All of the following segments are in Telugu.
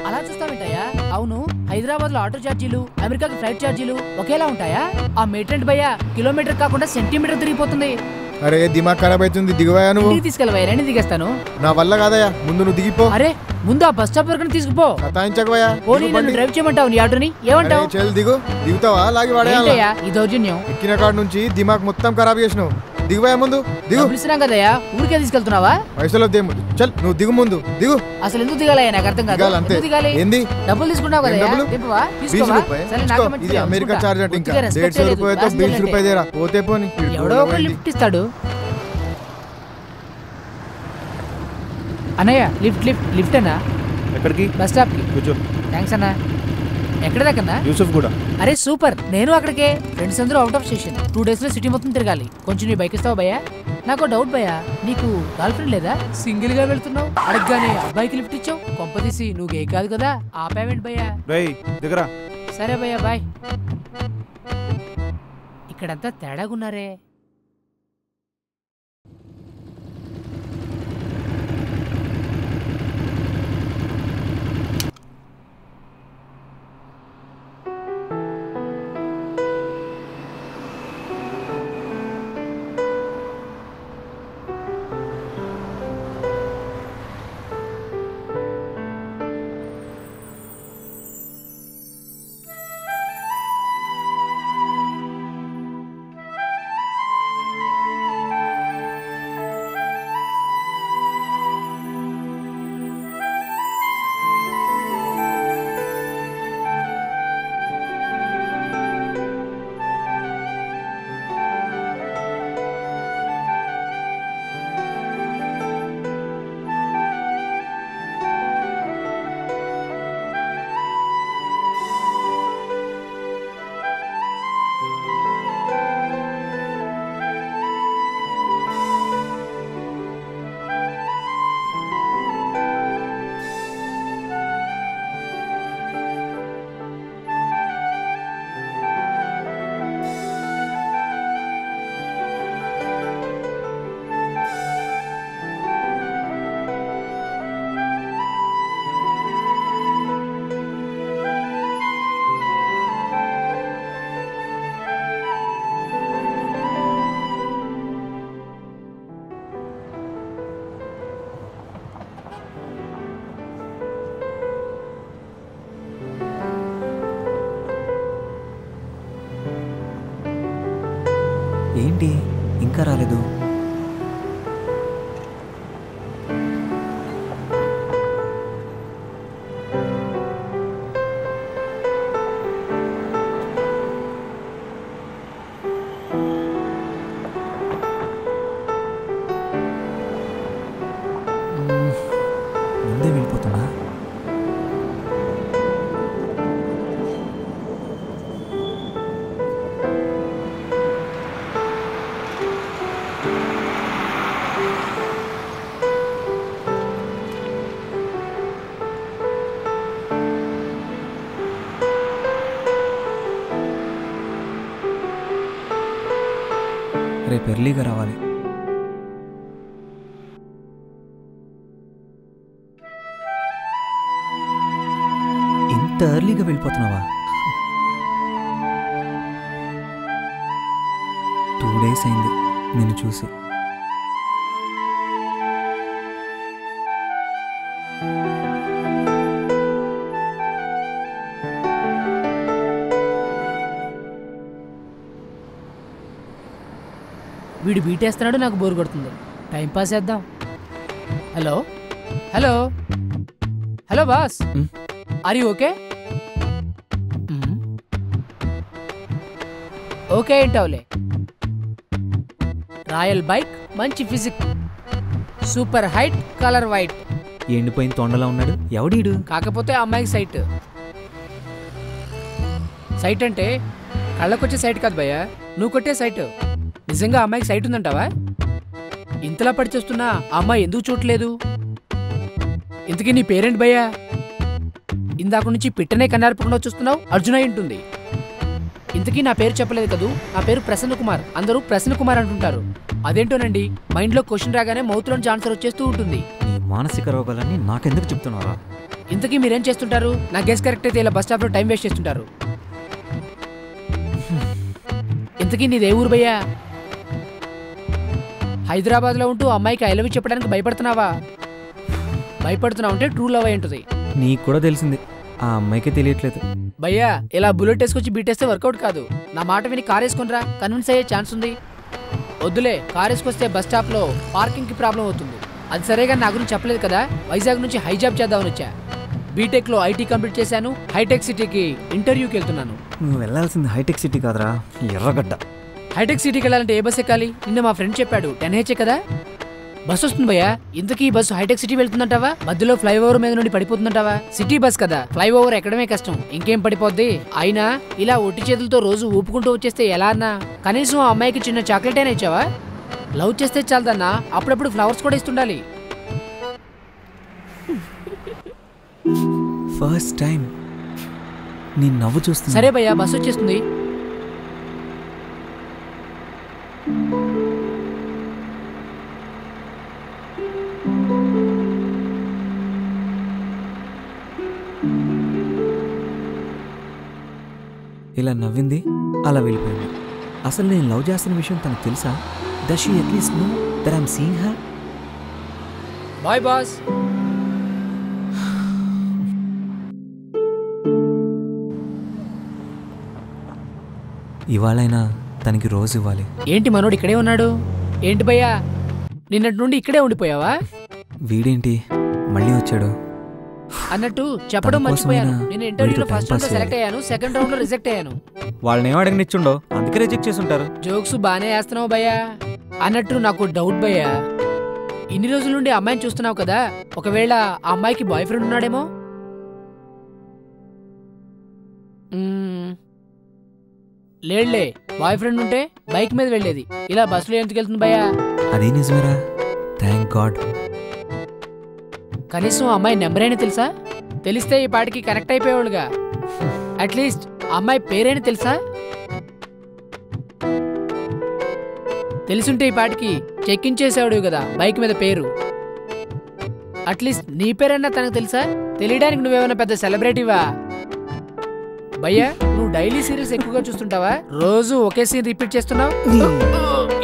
అలా చూస్తావేంటయ్యా? అవును, హైదరాబాద్ లో ఆటో ఛార్జీలు, అమెరికాకి ఫ్లైట్ ఛార్జీలు ఒకేలా ఉంటాయా? ఆ మీటర్ భయ్యా కిలోమీటర్ కాకుండా సెంటీమీటర్ తిరిగిపోతుంది. అరే దిమాగ్ ఖరాబ్ అవుతుంది, దిగవయా నువ్వు. తీసుకెళ్ళవయ్యా, నేను దిగేస్తాను. నా వల్ల కాదయ్యా, ముందు నువ్వు దిగిపో. అరే ముందు ఆ బస్ స్టాప్ వరకు తీసుకుపో. సతాయించకవయ్యా. పోనీ నన్ను డ్రైవ్ చేయమంటావు నీ ఆటోని? ఏమంటావు? చెల్ దిగు. దిగుతావా? లాగి వాడేయ్యా ఈ దౌర్జన్యం. ఎక్కిన కాడ నుంచి దిమాగ్ మొత్తం ఖరాబ్ చేసినావు. దిగువయా ముందు, దిగు. పిలిచినాం కదయ్యా, ఊరికే తీసుకెళ్తున్నావా? పైసలు వద్దేమో. చల్ నువ్వు దిగు, ముందు దిగు. అసలు ఎందుకు దిగాలయ్యా? నాకు అర్థం కాదు. అంతే. ఏంది డబ్బులు తీసుకున్నావు కదా? ఇది అమెరికా చార్జ్ అంటే ఇంకా 150 రూపాయలతో 20 రూపాయలు దేరా. పోతే పోని ఎవడో ఒకటి లిఫ్ట్ ఇస్తాడు. అన్నయ్య లిఫ్ట్ లిఫ్ట్ లిఫ్ట్ అన్నా. ఎక్కడికి? బస్ స్టాప్ కి. కూర్చో. థ్యాంక్స్ అన్నా. ఎక్కడ దాకన్నా? యూసఫ్ కూడా. అరే సూపర్, నేను అక్కడికే. ఫ్రెండ్స్ అందరూ అవుట్ ఆఫ్ స్టేషన్. 2 days లో సిటీ మొత్తం తిరగాలి. కొంచెం నీ బైక్ ఇస్తావా భయ్యా? నాకు డౌట్ భయ్యా, నీకు గర్ల్ ఫ్రెండ్ లేదా? సింగిల్ గా వెళ్తున్నావు, అడగగానే అబ్బాయికి లిఫ్ట్ ఇచ్చావు. కొంపదీసి నువ్వు గే కాదు కదా? ఆపేమెంట్ భయ్యా. దగ్గర. సరే భయ్యా, బాయ్. ఇక్కడంతా తేడాగున్నారే. ఏంటి ఇంకా రాలేదు? ముందే వెళ్ళిపోతున్నా. రేపు ఎర్లీగా రావాలి. ఇంత ఎర్లీగా వెళ్ళిపోతున్నావా? 2 days అయింది నేను చూసి. వీడు బీటేస్తున్నాడు, నాకు బోర్ కొడుతుంది. టైం పాస్ చేద్దాం. Hello hello hello boss, are you okay? Okay ఏంటవులే. రాయల్ బైక్, మంచి physique, super height, colour white. ఎండిపోయిన తొండలా ఉన్నాడు ఎవడీడు? కాకపోతే అమ్మాయికి సైట్. సైట్ అంటే కళ్ళకొచ్చే సైట్ కాదు భయ్యా, నువ్వు కొట్టే సైట్. నిజంగా అమ్మాయికి సైట్ ఉందంటావా? ఇంతలా పడి చేస్తున్నా ఆ అమ్మాయి ఎందుకు చూడలేదు? ఇంతకీ నీ పేరెంట్ భయ్యా? ఇందాక నుంచి పిట్టనే కన్నార్పకుండా చూస్తున్నావు, అర్జున ఉంటుంది. ఇంతకీ నా పేరు చెప్పలేదు కదూ, నా పేరు ప్రసన్న కుమార్. అందరూ ప్రసన్న కుమార్ అంటుంటారు. అదేంటోనండి, మైండ్లో క్వశ్చన్ రాగానే మౌత్లోంచి ఆన్సర్ వచ్చేస్తూ ఉంటుంది. నీ మానసిక రోగాలన్నీ నాకెందుకు చెప్తున్నారా? ఇంతకీ మీరేం చేస్తుంటారు? నా గెస్ కరెక్ట్ అయితే ఇలా బస్ స్టాప్ లో టైం వేస్ట్ చేస్తుంటారు. ఇంతకీ నీదే ఊరు భయ్యా? హైదరాబాద్ లో ఉంటూ అమ్మాయికి ఐ లవ్ యూ చెప్పడానికి భయపడుతున్నావా? భయపడుతున్నావు అంటే ట్రూ లవ్ అయి ఉంటుంది. నీకు కూడా తెలిసింది, ఆ అమ్మాయికి తెలియట్లేదు. భయ్యా ఇలా బుల్లెట్ వేసుకొచ్చి బీటేస్తే వర్కౌట్ కాదు. నా మాట విని కార్ వేసుకునిరా, కన్విన్స్ అయ్యే ఛాన్స్ ఉంది. వద్దులే, కార్ వేసుకొస్తే బస్ స్టాప్ లో పార్కింగ్ కి ప్రాబ్లం అవుతుంది. అది సరేగా, నా గురించి చెప్పలేదు కదా. వైజాగ్ నుంచి హైజాబ్ చేద్దామని వచ్చా. బీటెక్ లో ఐటీ కంప్లీట్ చేశాను. హైటెక్ సిటీకి ఇంటర్వ్యూకి వెళ్తున్నాను. నువ్వు వెళ్ళాల్సింది హైటెక్ సిటీ కాదురా, ఎర్రగడ్డ. హైటెక్ సిటీకి వెళ్ళాలంటే ఏ బస్ ఎక్కాలి? నిన్న మా ఫ్రెండ్ చెప్పాడు 10H కదా. బస్ వస్తుంది భయ్యా. ఇంతకీ ఈ బస్సు హైటెక్ సిటీ వెళ్తుందంటావా? మధ్యలో ఫ్లైఓవర్ మీద నుండి పడిపోతుందంటావా? సిటీ బస్ కదా, ఫ్లైఓవర్ ఎక్కడమే కష్టం, ఇంకేం పడిపోద్ది. అయినా ఇలా ఒట్టి చేతులతో రోజు ఊపుకుంటూ వచ్చేస్తే ఎలా అన్నా? కనీసం ఆ అమ్మాయికి చిన్న చాక్లెట్ అయినా ఇచ్చావా? లవ్ చేస్తే చాలదన్నా, అప్పుడప్పుడు ఫ్లవర్స్ కూడా ఇస్తుండాలి. ఫస్ట్ టైం నీ నవ్వు చూస్తున్నా. సరే భయ్యా, బస్ వచ్చేస్తుంది. ఇలా నవ్వింది, అలా వెళ్ళిపోయింది. అసలు నేను లవ్ చేస్తున్న విషయం తనకు తెలుసా? Does she atleast know that I'm seeing her? Bye boss. ఇవాళైనా తనకి రోజు ఇవ్వాలి. ఏంటి మనోడు ఇక్కడే ఉన్నాడు? ఏంటి భయ్యా, నిన్నటి నుండి ఇక్కడే ఉండిపోయావా? వీడేంటి మళ్ళీ వచ్చాడు? అన్నట్టు చెప్పడం మర్చిపోయాను. నేను ఇంటర్వ్యూలో ఫస్ట్ రౌండ్ లో సెలెక్ట్ అయ్యాను, సెకండ్ రౌండ్ లో రిజెక్ట్ అయ్యాను. వాళ్ళని ఏం అడగనిచ్చుండో, అందుకే రిజెక్ట్ చేసి ఉంటారు. జోక్స్ బానే వేస్తున్నావు భయ్యా. అన్నట్టు నాకు డౌట్ భయ్యా, ఇన్ని రోజుల నుండి అమ్మాయిని చూస్తున్నావు కదా, ఒకవేళ ఆ అమ్మాయికి బాయ్ ఫ్రెండ్ ఉన్నాడేమో? లేడులే, బాయ్ ఫ్రెండ్ ఉంటే బైక్ మీద వెళ్ళేది, ఇలా బస్సులో ఎందుకు వెళ్తుంది భయ్యా? అదే నిజమేరా, థ్యాంక్ గాడ్. కనీసం అమ్మాయి నెంబర్ అయినా తెలుసా? తెలిస్తే ఈ పాటికి కనెక్ట్ అయిపోయేవాళ్ళుగా. అట్లీస్ట్ అమ్మాయి పేరైనా తెలుసా? తెలుసుంటే ఈ పాటికి చెక్ ఇన్ చేసేవాడు కదా బైక్ మీద పేరు. అట్లీస్ట్ నీ పేరైనా తనకు తెలుసా? తెలియడానికి నువ్వేమైనా పెద్ద సెలబ్రిటీవా? భయ్యా, నువ్వు డైలీ సీరియల్స్ ఎక్కువగా చూస్తుంటావా? రోజు ఒకే సీన్ రిపీట్ చేస్తున్నావు.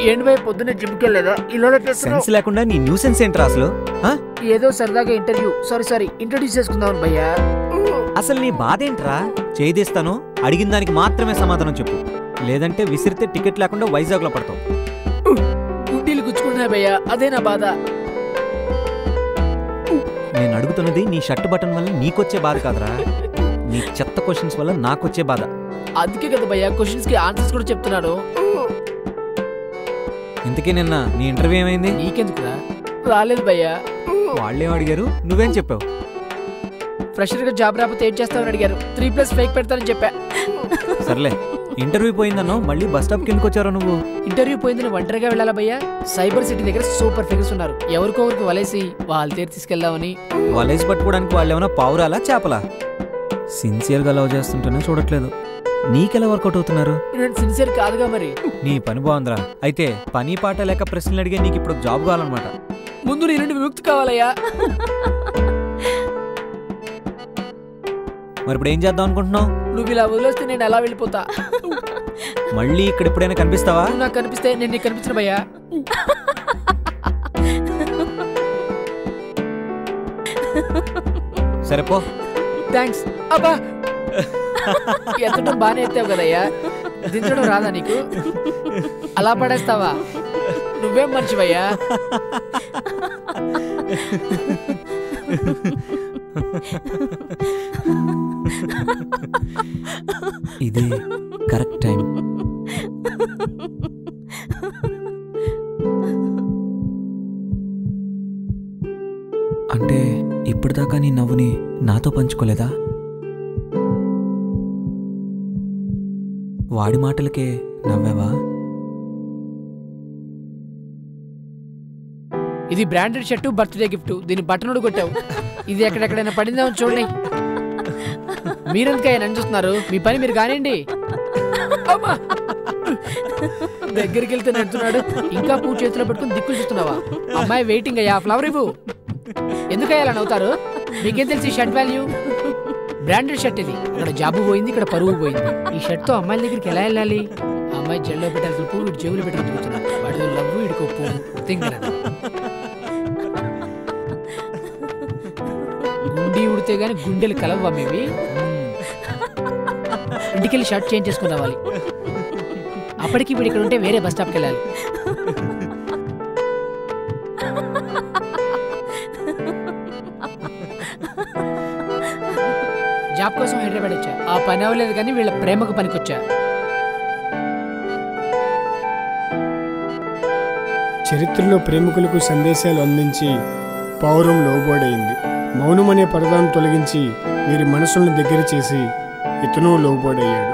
ఏంటి భయ్య, పొద్దున్నే జిమ్కి వెళ్ళలేదా? ఇలా సెన్స్ లేకుండా నీ న్యూసెన్స్ ఏంట్రా అసలు? ఏదో సరదాగా ఇంటర్వ్యూ, సారీ ఇంట్రడ్యూస్ చేసుకుందాం భయ్యా. అసలు నీ బాధ ఏంట్రా? చేయిస్తాను, అడిగిన దానికి మాత్రమే సమాధానం చెప్పు, లేదంటే విసిరితే టికెట్ లేకుండా వైజాగ్ లో పడతావు. గుడ్డీలు గుచ్చుకుంటున్నాయి భయ్యా, అదే నా బాధ. నేను అడుగుతున్నది నీ షర్ట్ బటన్ వల్ల నీకొచ్చే బాధ కాదురా, నీ చెత్త క్వశ్చన్స్ వల్ల నాకొచ్చే బాధ. అందుకే కదా భయ్యా క్వశ్చన్స్ కి ఆన్సర్స్ కూడా చెప్తున్నాను. ఇంతకీ నిన్న నీ ఇంటర్వ్యూ ఏమైంది? నీకెందుకురా? రాలేదు భయ్యా. వాళ్ళేం అడిగారు, నువ్వేం చెప్పావు? ఫ్రెషర్ గా జాబ్ రాకపోతే ఏం చేస్తావని అడిగారు. 3+ ఫేక్ పెడతానని చెప్పా. సర్లే, ఇంటర్వ్యూ పోయిందన్నో మళ్ళీ బస్ స్టాప్ కి ఎందుకు వచ్చారో నువ్వు? ఇంటర్వ్యూ పోయిందని ఒంటరిగా వెళ్ళాలా భయ్యా? సైబర్ సిటీ దగ్గర సూపర్ ఫిగర్స్ ఉన్నారు, ఎవరికొవరికి వలేసి వాళ్ళ తీరు తీసుకెళ్దామని. వలేసి పట్టుకోవడానికి వాళ్ళు ఏమైనా పావురాలా చేపలా? సిన్సియర్ గా లవ్ చేస్తుంటేనే చూడట్లేదు, నీకెలా వర్కౌట్ అవుతున్నారు? నేను సిన్సియర్ కాదుగా మరి. నీ పని బాగుందిరా. అయితే పని పాట లేక ప్రశ్నలు అడిగే నీకు ఇప్పుడు జాబ్ కావాలన్నమాట. ముందు నీ నుండి విముక్తి కావాలయ్యా. మరి ఇప్పుడు ఏం చేద్దాం అనుకుంటున్నావు? నువ్వు ఇలా వదిలేస్తే నేను ఎలా వెళ్ళిపోతా? మళ్ళీ ఇక్కడ ఎప్పుడైనా కనిపిస్తావా? నువ్వు నాకు కనిపిస్తే నేను నీకు కనిపించిన భయ్యా. సరేపో. థ్యాంక్స్. అబ్బా, ఎత్తడం బానే ఎత్తావు కదయ్యా, దించడం రాదా నీకు? అలా పడేస్తావా? నువ్వేం మర్చివయ్యా? ఇదే కరెక్ట్ టైం. అంటే ఇప్పటిదాకా నీ నవ్వుని నాతో పంచుకోలేదా? వాడి మాటలకే నవ్వావా? ఇది బ్రాండెడ్ షర్టు, బర్త్డే గిఫ్ట్, దీని బటన్ కొట్టావు. ఇది ఎక్కడెక్కడైనా పడిందేమో చూడండి. మీరెందుకయ్యా నన్ను చూస్తున్నారు? మీ పని మీరు కానివ్వండి. దగ్గరికి వెళ్తే నడుతున్నాడు, ఇంకా పూజ చేతిలో పెట్టుకుని దిక్కులు చూస్తున్నావా? అమ్మాయి వెయిటింగ్ అయ్యా, ఫ్లవర్ ఇవ్వు. ఎందుకయ్యా అలా నవ్వుతారు? మీకేం తెలిసి షర్ట్ వాల్యూ? బ్రాండెడ్ షర్ట్ ఇది. అక్కడ జాబు పోయింది, ఇక్కడ పరువు పోయింది. ఈ షర్ట్ తో అమ్మాయిల దగ్గరికి ఎలా వెళ్ళాలి? అమ్మాయి జల్లో పెట్టాల్సిన పువ్వు వీడు చెవులు పెట్టుకుని తిరుగుతున్నాడు. వాడితో లవ్, వీడికి పువ్వు తింగరా. గుండి ఉడితే గానీ గుండెలు కలవ్వా మేవి. ఇంటికెళ్ళి షర్ట్ చేంజ్ చేసుకుని రావాలి. అప్పటికి వీడు ఇక్కడ ఉంటే వేరే బస్ స్టాప్కి వెళ్ళాలి. జాబ్ కోసం హైదరాబాద్ వచ్చా. ఆ పని అవ్వలేదు కానీ వీళ్ళ ప్రేమకు పనికొచ్చా. చరిత్రలో ప్రేమికులకు సందేశాలు అందించి పౌరం లోబోడైంది. మౌనం అనే పరదాన్ని తొలగించి వీరి మనసులను దగ్గర చేసి ఇతను లోబోడయ్యాడు.